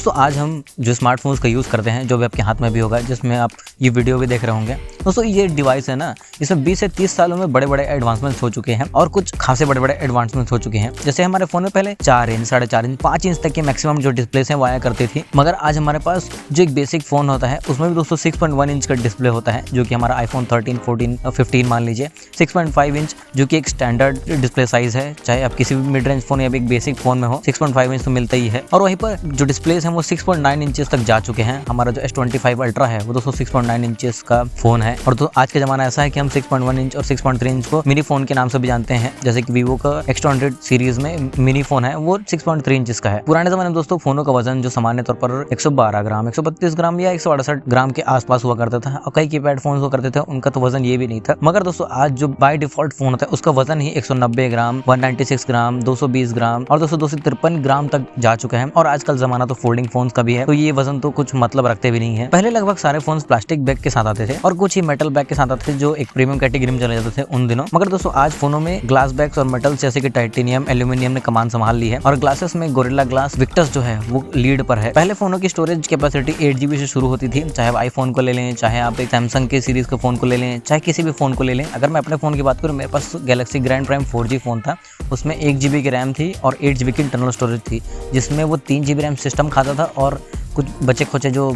दोस्तों आज हम जो स्मार्टफोन्स का यूज़ करते हैं, जो भी आपके हाथ में भी होगा, जिसमें आप ये वीडियो भी देख रहे होंगे। दोस्तों ये डिवाइस है ना, इसमें 20 से 30 सालों में बड़े बड़े एडवांसमेंट्स हो चुके हैं और कुछ खासे बड़े बड़े एडवांसमेंट्स हो चुके हैं। जैसे हमारे फ़ोन में पहले 4 इंच, 4.5 इंच, 5 इंच तक के मैक्सिमम जो डिस्प्लेस हैं वो आया करती थी, मगर आज हमारे पास जो एक बेसिक फ़ोन होता है उसमें भी दोस्तों 6.1 इंच का डिस्प्ले होता है, जो कि हमारा आईफोन 13, 14, 15 मान लीजिए। 6.5 इंच जो कि एक स्टैंडर्ड डिस्प्ले साइज़ है, चाहे आप किसी भी मिड रेंज फ़ोन या एक बेसिक फ़ोन में हो, 6.5 इंच तो मिलता ही है। और वहीं पर जो डिस्प्लेस हैं वो 6.9 इंचेस तक जा चुके हैं। हमारा जो S25 अल्ट्रा है वो दोस्तों 6.9 इंचेस का फ़ोन है। और तो आज के ज़माना ऐसा है कि हम 6.1 इंच और 6.3 इंच को मिनी फ़ोन के नाम से भी जानते हैं। जैसे कि वीवो का X200 सीरीज़ में मिनी फ़ोन है वो 6.3 इंचेस का है। पुराने ज़माने में दोस्तों फ़ोनों का वजन जो सामान्य तौर पर 112 ग्राम, 132 ग्राम या 168 ग्राम के आसपास हुआ करता था, और कई कीपैड फ़ोन हुआ करते थे उनका तो वजन ये भी नहीं था। मगर दोस्तों आज जो बाय डिफ़ॉल्ट फ़ोन होता है उसका वजन ही 190 ग्राम, 196 ग्राम, 220 ग्राम और दोस्तों 253 ग्राम तक जा चुका है। और आजकल ज़माना तो फोल्डिंग फ़ोन्स का भी है, तो ये वजन तो कुछ मतलब रखते भी नहीं है। पहले लगभग सारे फोन्स प्लास्टिक बैग के साथ आते थे और कुछ ही मेटल बैग के साथ आते थे, जो एक प्रीमियम कैटेगरी में चले जाते थे उन दिनों। मगर दोस्तों आज फोनों में ग्लास बैग्स और मेटल जैसे कि टाइटेनियम, एल्यूमिनियम ने कमान संभाल ली है और ग्लासेस में गोरिल्ला ग्लास विक्टस जो है वो लीड पर है। पहले फोनों की स्टोरेज कैपेसिटी 8 GB से शुरू होती थी, चाहे आप आईफोन को ले लें, चाहे आप एक सैमसंग के सीरीज के फोन को ले लें, चाहे किसी भी फोन को ले लें। अगर मैं अपने फोन की बात करूँ, मेरे पास Galaxy Grand Prime 4G phone था, उसमें 1 GB की रैम थी और 8 GB की इंटरनल स्टोरेज थी, जिसमें वो 3 GB रैम सिस्टम खाता था और कुछ बचे खोचे जो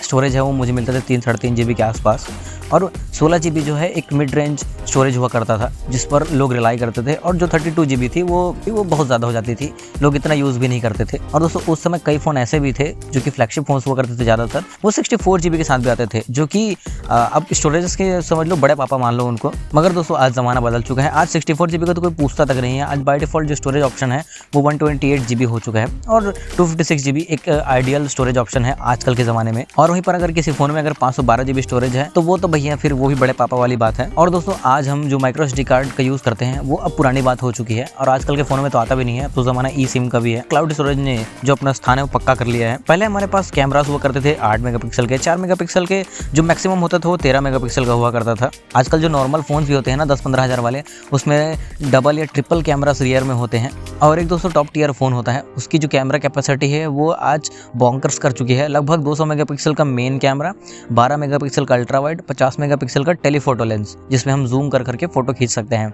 स्टोरेज है वो मुझे मिलता था 3-3.5 GB के आसपास। और 16 GB जो है एक मिड रेंज स्टोरेज हुआ करता था, जिस पर लोग रिलाई करते थे। और जो 32 GB थी वो बहुत ज़्यादा हो जाती थी, लोग इतना यूज़ भी नहीं करते थे। और दोस्तों उस समय कई फ़ोन ऐसे भी थे जो कि फ्लैगशिप फ़ोन्स हुआ करते थे ज़्यादातर, वो 64 GB के साथ भी आते थे, जो कि अब स्टोरेज के समझ लो बड़े पापा मान लो उनको। मगर दोस्तों आज ज़माना बदल चुका है, आज 64 GB का तो कोई पूछता तक नहीं है। आज बाय डिफ़ॉल्ट जो स्टोरेज ऑप्शन है वो 128 GB हो चुका है और 256 GB एक आइडियल स्टोरेज ऑप्शन है आजकल के ज़माने में। और वहीं पर अगर किसी फ़ोन में अगर 512 GB स्टोरेज है तो वो तो भैया फिर वो भी बड़े पापा वाली बात है। और दोस्तों आज हम जो माइक्रो SD कार्ड का यूज़ करते हैं वो अब पुरानी बात हो चुकी है और आजकल के फ़ोनों में तो आता भी नहीं है। तो ज़माना eSIM का भी है। क्लाउड स्टोरेज ने जो अपना स्थान है वो पक्का कर लिया है। पहले हमारे पास कैमरास हुआ करते थे 8 मेगापिक्सल के, 4 मेगापिक्सल के, जो मैक्सिमम होता था वो 13 मेगापिक्सल का हुआ करता था। आजकल जो नॉर्मल फ़ोन्स भी होते हैं ना 10-15 हज़ार वाले, उसमें डबल या ट्रिपल कैमरास रियर में होते हैं। और एक दोस्तों टॉप टियर फ़ोन होता है, उसकी जो कैमरा कैपेसिटी है वो आज बॉन्कर्स कर चुकी है। लगभग 200 मेगापिक्सल का मेन कैमरा, 12 मेगापिक्सल का अल्ट्रा वाइड, 50 मेगापिक्सल का टेलीफोटो लेंस, जिसमें हम जूम कर करके फ़ोटो खींच सकते हैं।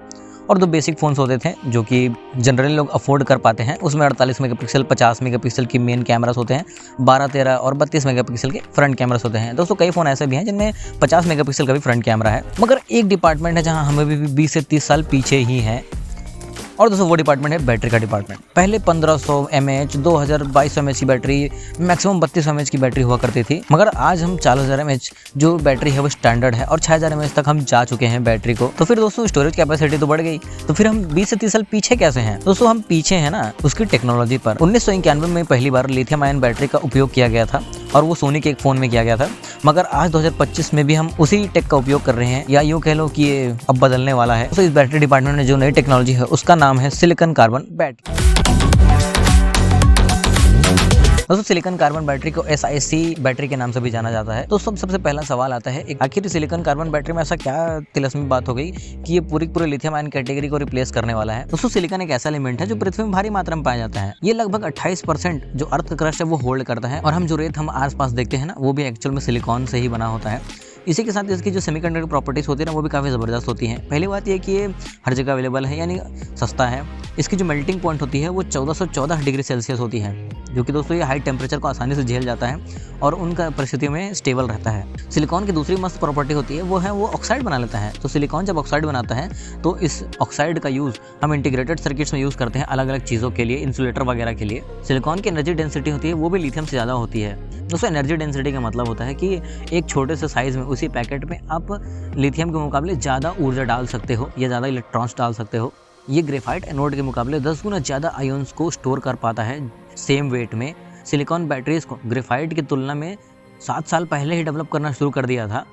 और दो बेसिक फ़ोन्स होते थे जो कि जनरली लोग अफोर्ड कर पाते हैं, उसमें 48 मेगापिक्सल, 50 मेगापिक्सल की मेन कैमरास होते हैं, 12, 13 और 32 मेगापिक्सल के फ्रंट कैमरास होते हैं। दोस्तों कई फ़ोन ऐसे भी हैं जिनमें 50 मेगापिक्सल का भी फ्रंट कैमरा है। मगर एक डिपार्टमेंट है जहाँ हमें भी 20 से 30 साल पीछे ही हैं, और दोस्तों वो डिपार्टमेंट है बैटरी का डिपार्टमेंट। पहले 1500 mAh, 2200 mAh की बैटरी, मैक्सिमम 3200 mAh की बैटरी हुआ करती थी। मगर आज हम 4000 mAh जो बैटरी है वो स्टैंडर्ड है और 6000 mAh तक हम जा चुके हैं बैटरी को। तो फिर दोस्तों स्टोरेज कैपेसिटी तो बढ़ गई, तो फिर हम 20 से 30 साल पीछे कैसे हैं? दोस्तों हम पीछे हैं ना उसकी टेक्नोलॉजी पर। 1991 में पहली बार लिथियम आयन बैटरी का उपयोग किया गया था और वो सोनी के एक फ़ोन में किया गया था। मगर आज 2025 में भी हम उसी टेक का उपयोग कर रहे हैं, या यूँ कह लो कि ये अब बदलने वाला है। तो इस बैटरी डिपार्टमेंट में जो नई टेक्नोलॉजी है उसका नाम है सिलिकॉन कार्बन बैटरी। दोस्तों सिलिकॉन कार्बन बैटरी को SiC बैटरी के नाम से भी जाना जाता है। तो सबसे पहला सवाल आता है, आखिर सिलिकॉन कार्बन बैटरी में ऐसा क्या तिलस्मी बात हो गई कि ये पूरी लिथियम आयन कैटेगरी को रिप्लेस करने वाला है? दोस्तों सिलिकॉन एक ऐसा एलिमेंट है जो पृथ्वी में भारी मात्रा में पाया जाता है। ये लगभग 28% जो अर्थ का क्रस्ट है वो होल्ड करता है, और हम जो रेत हम आसपास देखते हैं ना वो भी एक्चुअल में सिलिकॉन से ही बना होता है। इसी के साथ इसकी जो सेमीकंडक्टर प्रॉपर्टीज़ होती है ना वो भी काफ़ी ज़बरदस्त होती हैं। पहली बात ये कि ये हर जगह अवेलेबल है, यानी सस्ता है। इसकी जो मेल्टिंग पॉइंट होती है वो 1414 डिग्री सेल्सियस होती है, जो कि दोस्तों ये हाई टेम्परेचर को आसानी से झेल जाता है और उनका परिस्थितियों में स्टेबल रहता है। सिलिकॉन की दूसरी मस्त प्रॉपर्टी होती है वो ऑक्साइड बना लेता है। तो सिलिकॉन जब ऑक्साइड बनाता है तो इस ऑक्साइड का यूज़ हम इंटीग्रेटेड सर्किट्स में यूज़ करते हैं, अलग अलग चीज़ों के लिए, इंसुलेटर वगैरह के लिए। सिलिकॉन की एनर्जी डेंसिटी होती है वो भी लिथियम से ज़्यादा होती है। दोस्तों एनर्जी डेंसिटी का मतलब होता है कि एक छोटे से साइज़ में उसी पैकेट में आप लिथियम के मुकाबले ज़्यादा ऊर्जा डाल सकते हो या ज़्यादा इलेक्ट्रॉन्स डाल सकते हो। ये ग्रेफाइट एनोड के मुकाबले 10 गुना ज़्यादा आयन्स को स्टोर कर पाता है सेम वेट में। सिलिकॉन बैटरीज़ को ग्रेफाइट की तुलना में 7 साल पहले ही डेवलप करना शुरू कर दिया था,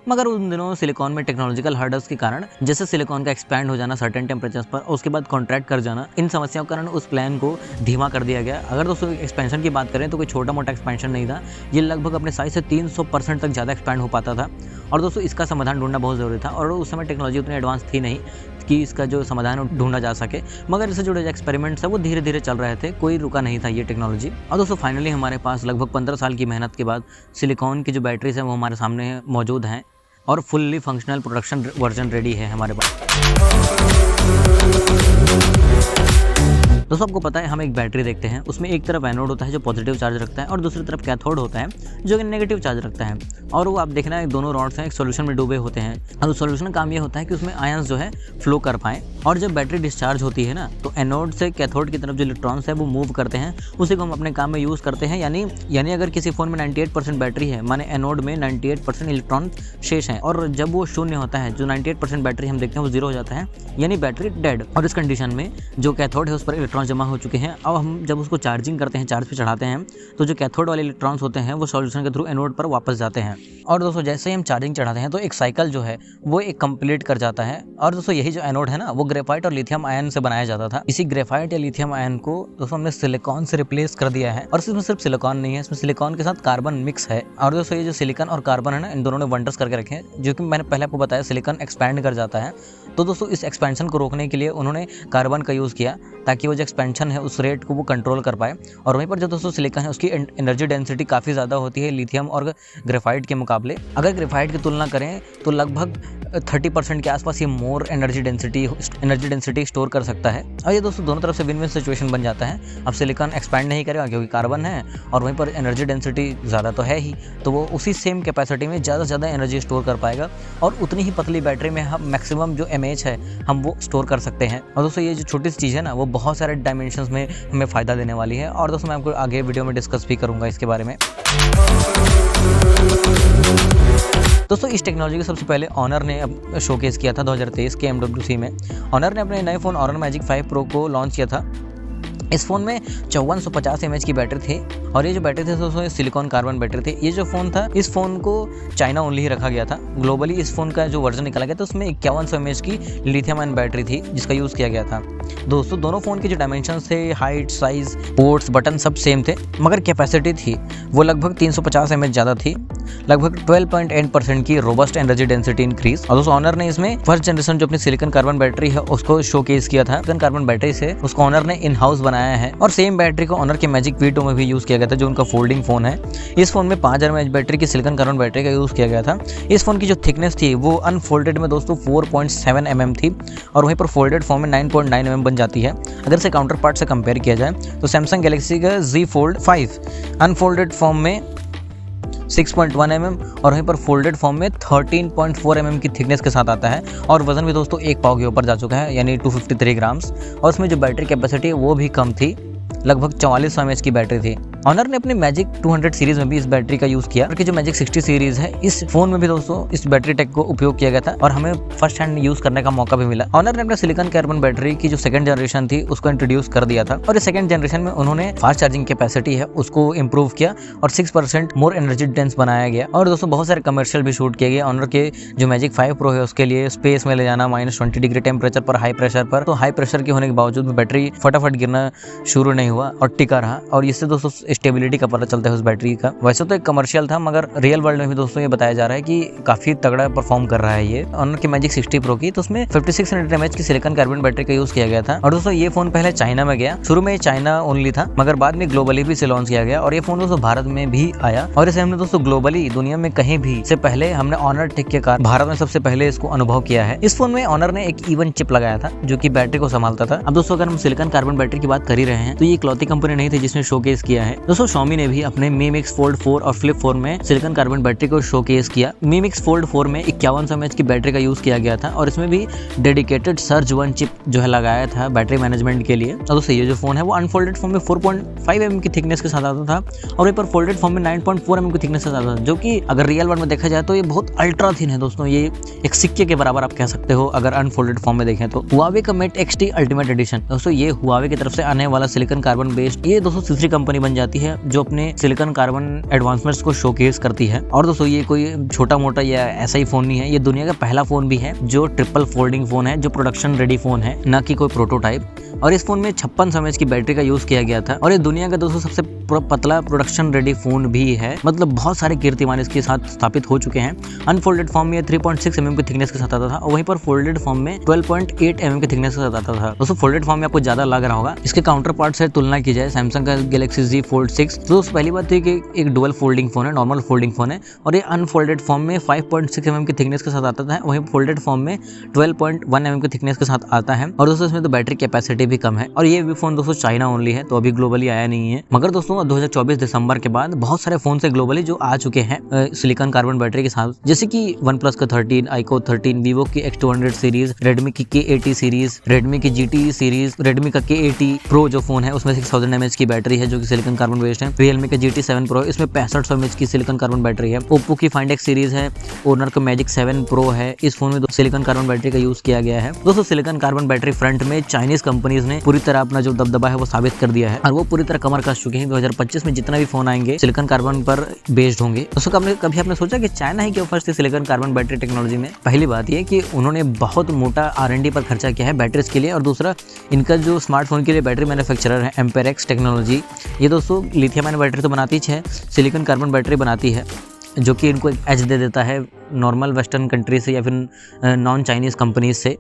मगर उन दिनों सिलिकॉन में टेक्नोलॉजिकल हर्डल्स के कारण, जैसे सिलिकॉन का एक्सपैंड हो जाना सर्टेन टेम्परेचर्स पर और उसके बाद कॉन्ट्रैक्ट कर जाना, इन समस्याओं के कारण उस प्लान को धीमा कर दिया गया। अगर दोस्तों एक्सपेंशन की बात करें तो कोई छोटा मोटा एक्सपेंशन नहीं था, ये लगभग अपने साइज से 300% तक ज़्यादा एक्सपैंड हो पाता था। और दोस्तों इसका समाधान ढूंढना बहुत ज़रूरी था और उस समय टेक्नोलॉजी उतनी एडवांस थी नहीं। कि इसका जो समाधान है ढूंढा जा सके, मगर इससे जुड़े जो एक्सपेरिमेंट्स है वो धीरे धीरे चल रहे थे, कोई रुका नहीं था ये टेक्नोलॉजी। और दोस्तों फाइनली हमारे पास लगभग 15 साल की मेहनत के बाद सिलिकॉन की जो बैटरीज हैं वो हमारे सामने मौजूद हैं और fully functional production version ready है हमारे पास। दोस्तों आपको पता है हम एक बैटरी देखते हैं, उसमें एक तरफ एनोड होता है जो पॉजिटिव चार्ज रखता है और दूसरी तरफ कैथोड होता है जो कि नेगेटिव चार्ज रखता है। और वो आप देखना है दोनों रॉड्स हैं एक सॉल्यूशन में डूबे होते हैं और उस सॉल्यूशन का काम ये होता है कि उसमें आयंस जो है फ्लो कर पाएँ। और जब बैटरी डिस्चार्ज होती है ना तो एनोड से कैथोड की तरफ जो इलेक्ट्रॉन्स है वो मूव करते हैं, उसी को हम अपने काम में यूज़ करते हैं। यानी अगर किसी फ़ोन में 98% बैटरी है, माने एनोड में 98% इलेक्ट्रॉन शेष हैं, और जब वो शून्य होता है, जो 98% बैटरी हम देखते हैं वो जीरो हो जाता है, यानी बैटरी डेड। और इस कंडीशन में जो कैथोड है उस पर इलेक्ट्रॉन जमा हो चुके हैं। अब हम जब उसको चार्जिंग करते हैं, चार्ज पे चढ़ाते हैं, तो जो कैथोड वाले इलेक्ट्रॉन्स होते हैं वो सॉल्यूशन के थ्रू एनोड पर वापस जाते हैं। और दोस्तों जैसे ही हम चार्जिंग चढ़ाते हैं तो एक साइकिल जो है वो एक कंप्लीट कर जाता है। और दोस्तों यही जो एनोड है ना वो ग्रेफाइट और लिथियम आयन से बनाया जाता था। इसी ग्रेफाइट या लिथियम आयन को दोस्तों हमने सिलिकॉन से रिप्लेस कर दिया है। और इसमें सिर्फ सिलिकॉन नहीं है, इसमें सिलिकॉन के साथ कार्बन मिक्स है। और दोस्तों ये जो सिलिकॉन और कार्बन है ना, इन दोनों ने वंडर्स करके रखे हैं, जो कि मैंने पहले आपको बताया सिलिकॉन एक्सपैंड कर जाता है। तो दोस्तों इस एक्सपेंशन को रोकने के लिए उन्होंने कार्बन का यूज़ किया ताकि वो जो एक्सपेंशन है उस रेट को वो कंट्रोल कर पाए। और वहीं पर जो दोस्तों सिलिकॉन है उसकी एनर्जी डेंसिटी काफ़ी ज़्यादा होती है लिथियम और ग्रेफाइट के मुकाबले। अगर ग्रेफाइट की तुलना करें तो लगभग 30% के आसपास ये मोर एनर्जी डेंसिटी स्टोर कर सकता है। और ये दोस्तों दोनों तरफ से विन विन सिचुएशन बन जाता है। अब सिलिकॉन एक्सपैंड नहीं करेगा क्योंकि कार्बन है और वहीं पर एनर्जी डेंसिटी ज़्यादा तो है ही, तो वो उसी सेम कैपेसिटी में ज़्यादा से ज़्यादा एनर्जी स्टोर कर पाएगा और उतनी ही पतली बैटरी में हम मैक्सिमम जो एमएच है हम वो स्टोर कर सकते हैं। और दोस्तों ये जो छोटी सी चीज़ है ना वो बहुत सारे डायमेंशंस में हमें फ़ायदा देने वाली है। और दोस्तों मैं आपको आगे वीडियो में डिस्कस भी करूँगा इसके बारे में। दोस्तों इस टेक्नोलॉजी को सबसे पहले ऑनर ने शोकेस किया था 2023 के MWC में। ऑनर ने अपने नए फ़ोन ऑनर मैजिक 5 प्रो को लॉन्च किया था। इस फ़ोन में 5450 mAh की बैटरी थी और ये जो बैटरी थी दोस्तों सिलिकॉन कार्बन बैटरी थी। ये जो फ़ोन था इस फ़ोन को चाइना ओनली ही रखा गया था। ग्लोबली इस फ़ोन का जो वर्जन निकाला गया था उसमें 5100 mAh की लिथियम आयन बैटरी थी जिसका यूज़ किया गया था। दोस्तों दोनों फ़ोन के जो डायमेंशंस थे, हाइट, साइज़, पोर्ट्स, बटन सब सेम थे, मगर कैपेसिटी थी वो लगभग 350 mAh ज़्यादा थी, लगभग 12.8% की रोबस्ट एनर्जी डेंसिटी इंक्रीज। और दोस्तों ऑनर ने इसमें फर्स्ट जनरेशन जो अपनी सिलिकॉन कार्बन बैटरी है उसको शोकेस किया था। सिलिकॉन कार्बन बैटरी से उसको ऑनर ने इन हाउस बनाया है और सेम बैटरी को ऑनर के मैजिक V2 में भी यूज़ किया गया था जो उनका फोल्डिंग फ़ोन है। इस फ़ोन में 5000 mAh बैटरी की सिलिकॉन कार्बन बैटरी का यूज़ किया गया था। इस फ़ोन की जो थिकनेस थी वो अनफोल्डेड में दोस्तों 4.7 mm थी और वहीं पर फोल्डेड फॉर्म में 9.9 mm बन जाती है। अगर इसे काउंटर पार्ट से कंपेयर किया जाए तो सैमसंग गैलेक्सी का Z Fold 5 अनफोल्डेड फॉर्म में 6.1 mm और वहीं पर फोल्डेड फॉर्म में 13.4 mm की थिकनेस के साथ आता है और वजन भी दोस्तों 1 पाव के ऊपर जा चुका है यानी 253 ग्राम्स। और उसमें जो बैटरी कैपेसिटी है वो भी कम थी, लगभग 4400 mAh की बैटरी थी। ऑनर ने अपने मैजिक 200 सीरीज में भी इस बैटरी का यूज़ किया। जो मैजिक 60 सीरीज है इस फोन में भी दोस्तों इस बैटरी टेक को उपयोग किया गया था और हमें फर्स्ट हैंड यूज़ करने का मौका भी मिला। ऑनर ने अपने सिलिकॉन कार्बन बैटरी की जो सेकंड जनरेशन थी उसको इंट्रोड्यूस कर दिया था और इस सेकंड जनरेशन में उन्होंने फास्ट चार्जिंग कैपेसिटी है उसको इम्प्रूव किया और 6% मोर एनर्जी डेंस बनाया गया। और दोस्तों बहुत सारे कमर्शियल भी शूट किए गए। ऑनर के जो मैजिक 5 प्रो है उसके लिए स्पेस में ले जाना, -20 डिग्री टेम्परेचर पर हाई प्रेशर पर, तो हाई प्रेशर के होने के बावजूद बैटरी फटाफट गिरना शुरू नहीं हुआ और टिका रहा। और इससे दोस्तों स्टेबिलिटी का पता चलता है उस बैटरी का। वैसे तो एक कमर्शियल था मगर रियल वर्ल्ड में भी दोस्तों ये बताया जा रहा है कि काफी तगड़ा परफॉर्म कर रहा है ये। ऑनर की मैजिक 60 प्रो की तो उसमें 5600 mAh की सिलिकॉन कार्बन बैटरी का यूज किया गया था। और दोस्तों ये फोन पहले चाइना में गया, शुरू में चाइना ओनली था मगर बाद में ग्लोबली भी इसे लॉन्च किया गया और ये फोन दोस्तों भारत में भी आया और इसे हमने दोस्तों ग्लोबली दुनिया में कहीं भी से पहले हमने ऑनर टेक के कारण भारत में सबसे पहले इसको अनुभव किया है। इस फोन में ऑनर ने एक इवन चिप लगाया था जो कि बैटरी को संभालता था। अब दोस्तों अगर हम सिलिकॉन कार्बन बैटरी की बात कर ही रहे हैं तो ये इकलौती कंपनी नहीं थी जिसने शोकेस किया है। दोस्तों Xiaomi ने भी अपने Mi Mix Fold 4 और Flip 4 में सिलिकॉन कार्बन बैटरी को शोकेस किया। Mi Mix Fold 4 में 5100 mAh की बैटरी का यूज किया गया था और इसमें भी डेडिकेटेड सर्ज 1 चिप जो है लगाया था बैटरी मैनेजमेंट के लिए। और दोस्तों ये जो फोन है वो अनफोल्डेड फॉर्म में 4.5 mm की थिकनेस के साथ आता था और वहीं पर फोल्डेड फॉर्म में 9.4 mm की थिकनेस के साथ आता था, जो कि अगर रियल वर्ल्ड में देखा जाए तो ये बहुत अल्ट्रा थिन है दोस्तों। ये एक सिक्के के बराबर आप कह सकते हो अगर अनफोल्डेड फॉर्म में देखें तो। Huawei का Mate X T ultimate addition दोस्तों ये Huawei की तरफ से आने वाला सिलिकॉन कार्बन बेस्ड ये दोस्तों तीसरी कंपनी बन जाती होती है जो अपने सिलिकॉन कार्बन एडवांसमेंट्स को शोकेस करती है। और दोस्तों ये कोई छोटा मोटा या ऐसा ही फोन नहीं है, ये दुनिया का पहला फोन भी है जो ट्रिपल फोल्डिंग फोन है, जो प्रोडक्शन रेडी फोन है, ना कि कोई प्रोटोटाइप। और इस फोन में 56 mAh की बैटरी का यूज किया गया था और ये दुनिया का दोस्तों सबसे पतला प्रोडक्शन रेडी फोन भी है। मतलब बहुत सारे कीर्तिमान इसके साथ स्थापित हो चुके हैं। अनफोल्डेड फॉर्म में 3.6 mm की थिकनेस के साथ आता था और वहीं पर फोल्डेड फॉर्म में 12.8 mm की थिकनेस के साथ आता था। दोस्तों फोल्डेड फॉर्म में आपको ज्यादा लग रहा होगा। इसके काउंटर पार्ट से तुलना की जाए सैमसंग का गैलेक्सी Z Fold 6, तो पहली बात है कि एक डुअल फोल्डिंग फोन है, नॉर्मल फोल्डिंग फोन है और ये अनफोल्डेड फॉर्म में 5.6 mm की थिकनेस के साथ आता था, वहीं फोल्डेड फॉर्म में 12.1 mm की थिकनेस के साथ आता है। और दोस्तों इसमें तो बैटरी कैपेसिटी भी कम है और ये भी फोन दोस्तों चाइना ओनली है, तो अभी ग्लोबली आया नहीं है। मगर दोस्तों 2024 दिसंबर के बाद बहुत सारे फोन से ग्लोबली जो आ चुके हैं सिलिकॉन कार्बन बैटरी के साथ, जैसे कि OnePlus का 13, iQOO 13, Vivo की X200 सीरीज, Redmi की K80 सीरीज, Redmi की GT सीरीज, Redmi का K80 Pro जो फोन है उसमें 6000 mAh की बैटरी है जो कि सिलिकॉन कार्बन बेस्ड है। Realme का GT7 Pro, इसमें 6500 mAh की सिलिकॉन कार्बन बैटरी है। Oppo की Find X सीरीज है, Honor का Magic 7 Pro है, इस फोन में सिलिकॉन कार्बन बैटरी का यूज किया गया है। दोस्तों सिलिकॉन कार्बन बैटरी फ्रंट में चाइनीज कंपनीज ने पूरी तरह अपना जो दबदबा है वो साबित कर दिया है और वो पूरी तरह कमर कस चुके हैं। 2025 में जितना भी फोन आएंगे सिलिकॉन कार्बन पर बेस्ड होंगे। दोस्तों कभी आपने सोचा कि चाइना ही क्यों फर्स्ट थी सिलिकॉन कार्बन बैटरी टेक्नोलॉजी में? पहली बात ये कि उन्होंने बहुत मोटा R&D पर खर्चा किया है बैटरीज के लिए, और दूसरा इनका जो स्मार्टफोन के लिए बैटरी मैन्युफैक्चरर है एम्पेरेक्स टेक्नोलॉजी, ये दोस्तों लिथियम आयन बैटरी तो बनाती है, सिलिकॉन कार्बन बैटरी बनाती है, जो कि इनको एक एज दे देता है नॉर्मल वेस्टर्न कंट्री से या फिर नॉन चाइनीज कंपनीज से।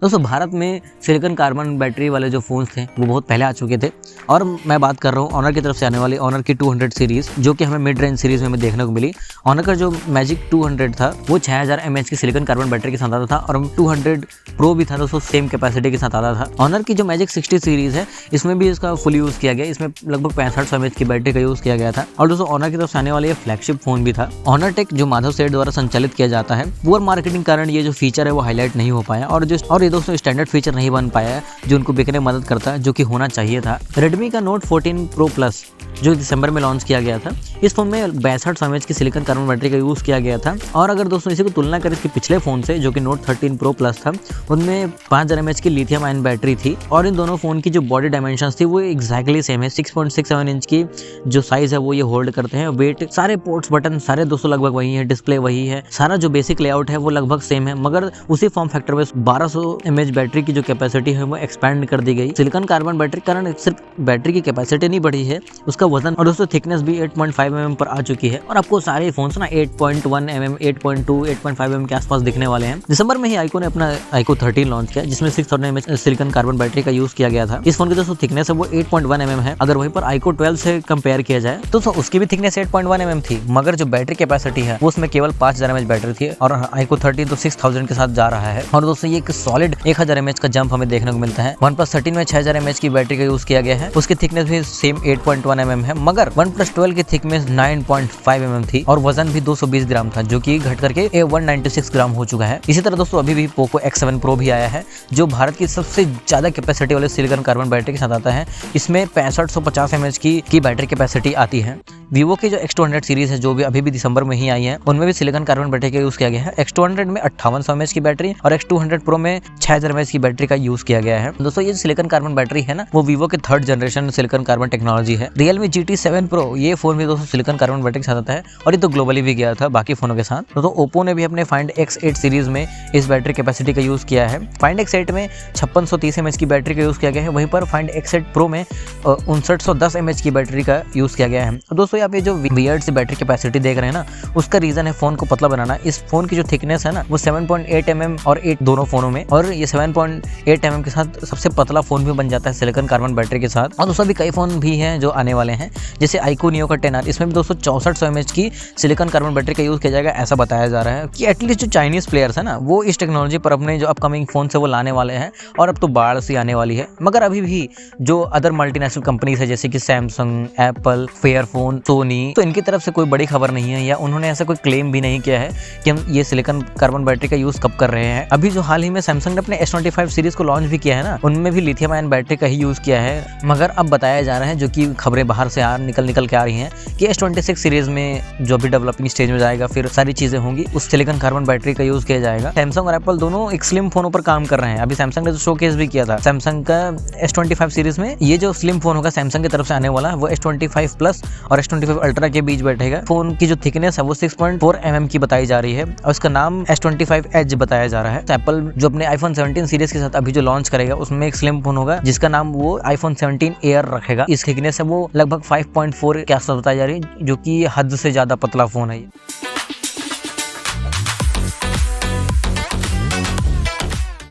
दोस्तों भारत में सिलिकॉन कार्बन बैटरी वाले जो फोन्स थे वो बहुत पहले आ चुके थे और मैं बात कर रहा हूँ ऑनर की तरफ से आने वाली ऑनर की 200 सीरीज, जो कि हमें मिड रेंज सीरीज में हमें देखने को मिली। ऑनर का जो मैजिक 200 था वो 6000 mAh की सिलिकॉन कार्बन बैटरी के साथ आता था और 200 प्रो भी था दोस्तों सेम कैपेसिटी के साथ आता था। ऑनर की जो मैजिक 60 सीरीज है इसमें भी इसका फुल यूज किया गया, इसमें लगभग 6500 mAh की बैटरी का यूज किया गया था। और दोस्तों ऑनर की तरफ से आने वाले ये फ्लैगशिप फोन भी था। ऑनर टेक जो माधव सेठ द्वारा संचालित किया जाता है, पुअर मार्केटिंग कारण ये जो फीचर है वो हाईलाइट नहीं हो पाया और ये दोस्तों स्टैंडर्ड फीचर नहीं बन पाया है जो उनको बिकने में मदद करता है, जो कि होना चाहिए था। Redmi का Note 14 Pro Plus जो दिसंबर में लॉन्च किया गया था, इस फोन में 62 mAh की सिलिकॉन कार्बन बैटरी का यूज किया गया था। और अगर दोस्तों इसी को तुलना करें इसके पिछले फोन से जो कि Note 13 Pro Plus था, उनमें 5000 mAh की लिथियम आयन बैटरी थी और इन दोनों फोन की जो बॉडी डायमेंशंस थी वो एग्जैक्टली सेम है। 6.67 इंच की जो साइज है वो ये होल्ड करते हैं। वेट, सारे पोर्ट्स, बटन सारे दोस्तों लगभग वही है, डिस्प्ले वही है, सारा जो बेसिक लेआउट है वो लगभग सेम है, मगर उसी फॉर्म फैक्टर में 1200 mAh बैटरी की जो कैपेसिटी है वो एक्सपैंड कर दी गई। सिलिकॉन कार्बन बैटरी के कारण सिर्फ बैटरी की कैपेसिटी नहीं बढ़ी है, उसका वजन और दोस्तों थिकनेस भी 8.5 mm पर आ चुकी है। और आपको सारे फोन्स ना 8.1 mm, 8.2, 8.5 mm के आसपास दिखने वाले हैं। दिसंबर में ही iQOO ने अपना iQOO 13 लॉन्च किया जिसमें 6000 mAh सिलिकॉन कार्बन बैटरी का यूज किया गया था। इस फोन की दोस्तों थिकनेस है वो 8.1 mm है। अगर वहीं पर iQOO 12 से कंपेयर किया जाए तो उसकी भी थिकनेस 8.1 mm थी, मगर जो बैटरी कैपेसिटी है वो उसमें केवल 5000 mAh बैटरी थी और iQOO 13 तो 6000 के साथ जा रहा है। और दोस्तों ये एक सॉलिड 1000 mAh का जंप हमें देखने को मिलता है। OnePlus 13 में 6000 mAh की बैटरी का यूज किया गया है, उसकी थिकनेस भी सेम 8.1 mm है, मगर OnePlus 12 की थिकनेस 9.5 mm थी और वजन भी 220 ग्राम था, जो कि घट करके 196 ग्राम हो चुका है। इसी तरह दोस्तों अभी भी Poco X7 Pro भी आया है जो भारत की सबसे ज्यादा कैपेसिटी वाले सिलिकॉन कार्बन बैटरी के साथ आता है। इसमें 6550 mAh की बैटरी कैपेसिटी आती है। Vivo की जो X200 सीरीज है जो भी अभी भी दिसंबर में ही आई है, उनमें भी सिलिकॉन कार्बन बैटरी का यूज किया गया है। X200 में 5800 mAh की बैटरी और X200 Pro में 6000 mAh की बैटरी का यूज किया गया है। दोस्तों ये सिलिकॉन कार्बन बैटरी है ना, वो Vivo के 3rd generation silicon carbon technology है। Realme GT7 Pro ये फोन भी दोस्तों सिलिकॉन कार्बन बैटरी के साथ आता है और ये तो ग्लोबली भी गया था बाकी फोनों के साथ। दोस्तों Oppo ने भी अपने Find X8 सीरीज में इस बैटरी कैपेसिटी का यूज किया है। Find X8 में 5630 mAh की बैटरी का यूज किया गया है, वहीं पर Find X8 Pro में 5910 mAh की बैटरी का यूज किया गया है। दोस्तों आप ये जो वियर्ड से बैटरी कैपेसिटी देख रहे हैं ना, उसका रीजन है फोन को पतला बनाना। इस फोन की जो थिकनेस है ना वो 7.8 mm और 8 दोनों फोनों में, और ये 7.8 mm के साथ सबसे पतला फोन भी बन जाता है सिलिकॉन कार्बन बैटरी के साथ। और दोस्तों भी कई फोन भी हैं जो आने वाले हैं, जैसे iQOO Neo का 10R, इसमें भी दोस्तों 6400 mAh की सिलिकॉन कार्बन बैटरी का यूज किया जाएगा, ऐसा बताया जा रहा है कि एटलीस्ट जो चाइनीज प्लेयर्स है ना वो इस टेक्नोलॉजी पर अपने जो अपकमिंग फोन से वो लाने वाले हैं और अब तो बाढ़ सी आने वाली है। मगर अभी भी जो अदर मल्टीनेशनल कंपनीज है जैसे कि सैमसंग, एप्पल, फेयरफोन, सोनी, तो इनकी तरफ से कोई बड़ी खबर नहीं है या उन्होंने ऐसा कोई क्लेम भी नहीं किया है कि हम ये सिलिकॉन कार्बन बैटरी का यूज कब कर रहे हैं। अभी जो हाल ही में सैमसंग ने अपने S25 सीरीज को लॉन्च भी किया है ना, उनमें भी लिथियम आयन बैटरी का ही यूज किया है। मगर अब बताया जा रहा है, जो कि खबरें बाहर से निकल के आ रही हैं, कि S26 सीरीज में जो भी डेवलपिंग स्टेज में जाएगा, फिर सारी चीजें होंगी, उस सिलिकॉन कार्बन बैटरी का यूज किया जाएगा। सैमसंग और एप्पल दोनों एक स्लिम फोनों पर काम कर रहे हैं। अभी सैमसंग ने तो शोकेस भी किया था सैमसंग का S25 सीरीज में। ये जो स्लिम फोन होगा सैमसंग की तरफ से आने वाला, वो S25 प्लस और S25 अल्ट्रा के बीच बैठेगा। फोन की जो थिकनेस है वो 6.4 mm की बताई जा रही है और इसका नाम S25 Edge बताया जा रहा है। एप्पल जो अपने iPhone 17 सीरीज के साथ अभी जो लॉन्च करेगा, उसमें एक स्लिम फोन होगा जिसका नाम वो iPhone 17 Air रखेगा। इस थिकनेस है वो लगभग 5.4 के आसपास बताई जा रही है, जो कि हद से ज्यादा पतला फोन है।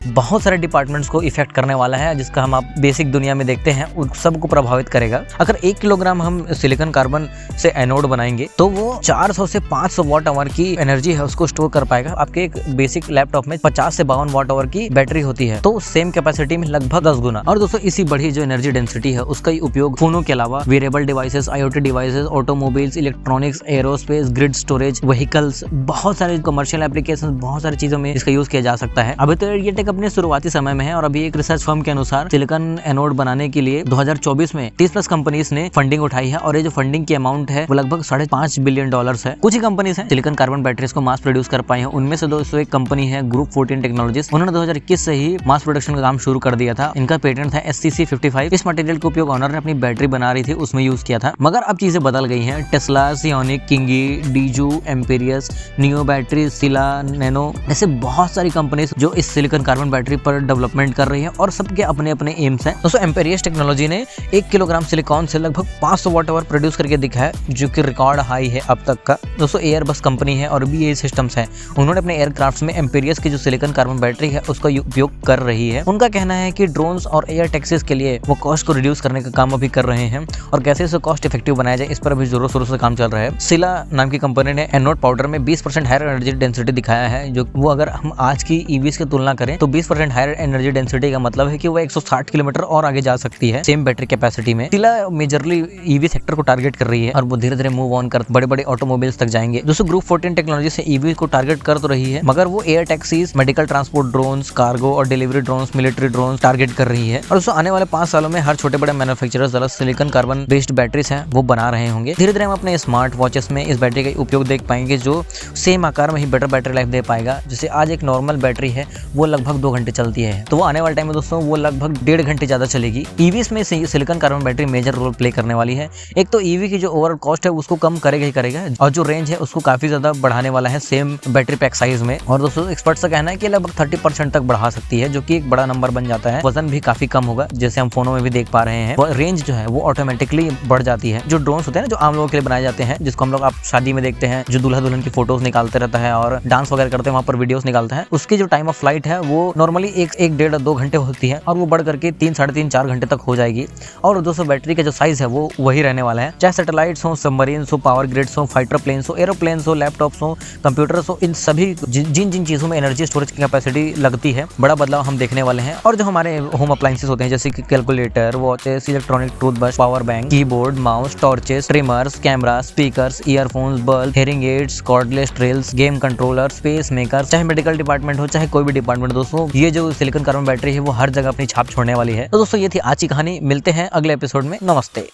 बहुत सारे डिपार्टमेंट्स को इफेक्ट करने वाला है, जिसका हम आप बेसिक दुनिया में देखते हैं उन सबको प्रभावित करेगा। अगर 1 किलोग्राम हम सिलिकॉन कार्बन से एनोड बनाएंगे तो वो 400 से 500 वाट आवर की एनर्जी है उसको स्टोर कर पाएगा। आपके एक बेसिक लैपटॉप में 50 से 52 वाट आवर की बैटरी होती है, तो सेम कैपेसिटी में लगभग 10 गुना। और दोस्तों इसी बढ़ी जो एनर्जी डेंसिटी है उसका उपयोग फोनों के अलावा wearable devices, IoT devices, automobiles, electronics, aerospace, grid storage, vehicles, बहुत सारे कमर्शियल एप्लीकेशन, बहुत सारी चीजों में इसका यूज किया जा सकता है। अभी तो ये टेक अपने शुरुआती समय में है और अभी एक रिसर्च फर्म के अनुसार सिलिकॉन एनोड बनाने के लिए 2024 में 30+ कंपनीज ने फंडिंग उठाई है और ये जो फंडिंग की अमाउंट है वो लगभग $5.5 बिलियन है। कुछ ही कंपनीज हैं सिलिकॉन कार्बन बैटरीज को मास प्रोड्यूस कर पाई हैं। उनमें से दोस्तों एक कंपनी है ग्रुप 14 टेक्नोलॉजीज। उन्होंने 2021 से ही मास प्रोडक्शन का काम शुरू कर दिया था। इनका पेटेंट था SCC 55। इस मटेरियल का उपयोग ऑनर ने अपनी बैटरी बना रही थी उसमें यूज किया था। मगर अब चीजें बदल गई हैं। टेस्ला, सियोनिक, किंगी, डीजू, एम्पेरियस, नियो बैटरी, सिला, नैनो, ऐसे बहुत सारी कंपनीज जो इस सिलिकॉन कार्बन बैटरी पर डेवलपमेंट कर रही है और सबके अपने अपने एम्स हैं। दोस्तों एम्पेरियस टेक्नोलॉजी ने 1 किलोग्राम सिलिकॉन से लगभग 500 वाट आवर प्रोड्यूस करके दिखाया, जो कि रिकॉर्ड हाई है अब तक का। दोस्तों एयरबस कंपनी है और BAE सिस्टम्स है, उन्होंने अपने एयरक्राफ्ट्स में एम्पेरियस की जो सिलिकॉन कार्बन बैटरी है उसका उपयोग कर रही है। उनका कहना है कि ड्रोन्स और एयर टैक्सीज के लिए वो कॉस्ट को रिड्यूस करने का काम अभी कर रहे हैं और कैसे इसे कॉस्ट इफेक्टिव बनाया जाए इस पर अभी जोरों शोरों से काम चल रहा है। सिला नाम की कंपनी ने एनोड पाउडर में 20% हायर एनर्जी डेंसिटी दिखाया है, जो वो अगर हम आज की EVs की तुलना करें तो 20% हायर एनर्जी डेंसिटी का मतलब है कि वो 160 किलोमीटर और आगे जा सकती है सेम बैटरी कैपेसिटी में। सिला मेजरली EV सेक्टर को टारगेट कर रही है और वो धीरे धीरे मूव ऑन कर बड़े बड़े ऑटोमोबाइल्स तक जाएंगे। दोस्तों ग्रुप 14 टेक्नोलॉजी से EV को टारगेट कर तो रही है, मगर वो air taxis, medical transport drones, cargo और delivery drones, military drones target कर रही है। और दोस्तों आने वाले 5 सालों में हर छोटे बड़े manufacturers silicon carbon based batteries हैं वो बना रहे होंगे। धीरे धीरे हम अपने स्मार्ट वॉचेस में इस बैटरी का उपयोग देख पाएंगे, जो सेम आकार में ही बेटर बैटरी लाइफ दे पाएगा। जैसे आज एक नॉर्मल बैटरी है वो लगभग 2 घंटे चलती है, तो वो आने वाले टाइम में दोस्तों वो लगभग 1.5 घंटे ज्यादा चलेगी। EVs में silicon carbon battery major role play करने वाली है। एक तो EV की जो ओवरऑल कॉस्ट है उसको कम करेगा ही करेगा और जो रेंज है उसको काफी ज्यादा बढ़ाने वाला है सेम बैटरी पैक साइज में। और दोस्तों एक्सपर्ट्स का कहना है कि लगभग 30% तक बढ़ा सकती है, जो कि एक बड़ा नंबर बन जाता है। वजन भी काफी कम होगा, जैसे हम फोनों में भी देख पा रहे हैं। रेंज जो है वो ऑटोमेटिकली बढ़ जाती है। जो ड्रोन्स होते हैं ना, जो आम लोगों के लिए बनाए जाते हैं, जिसको हम लोग आप शादी में देखते हैं, जो दूल्हा दुल्हन की फोटोज निकालते रहता है और डांस वगैरह करते हैं, वहाँ पर वीडियोस निकालता है, उसकी जो टाइम ऑफ फ्लाइट है वो नॉर्मली 1-1.5-2 घंटे होती है और वो बढ़ करके 3-3.5-4 घंटे तक हो जाएगी। और दोस्तों बैटरी का जो साइज है वो वही रहने वाला है, चाहे सैटेलाइट्स हो, सबमरीन्स हो, पावर ग्रिड्स हो, फाइटर प्लेन्स हो, एरोप्लेन्स हो, लैपटॉप्स हो, कंप्यूटर्स हो, इन सभी जिन जिन चीजों में एनर्जी स्टोरेज की कैपेसिटी लगती है, बड़ा बदलाव हम देखने वाले हैं। और जो हमारे होम अप्लायंसेस होते हैं, जैसे कि calculator, watches, electronic toothbrush, power bank, keyboard, mouse, torches, trimmers, camera, speakers, earphones, bulb, hearing ads, cordless drills, game controller, space maker, चाहे मेडिकल डिपार्टमेंट हो चाहे कोई भी डिपार्टमेंट, दोस्तों ये जो सिलिकॉन कार्बन बैटरी है वो हर जगह अपनी छाप छोड़ने वाली है। तो दोस्तों ये थी आज की कहानी। मिलते हैं अगले एपिसोड में। नमस्ते।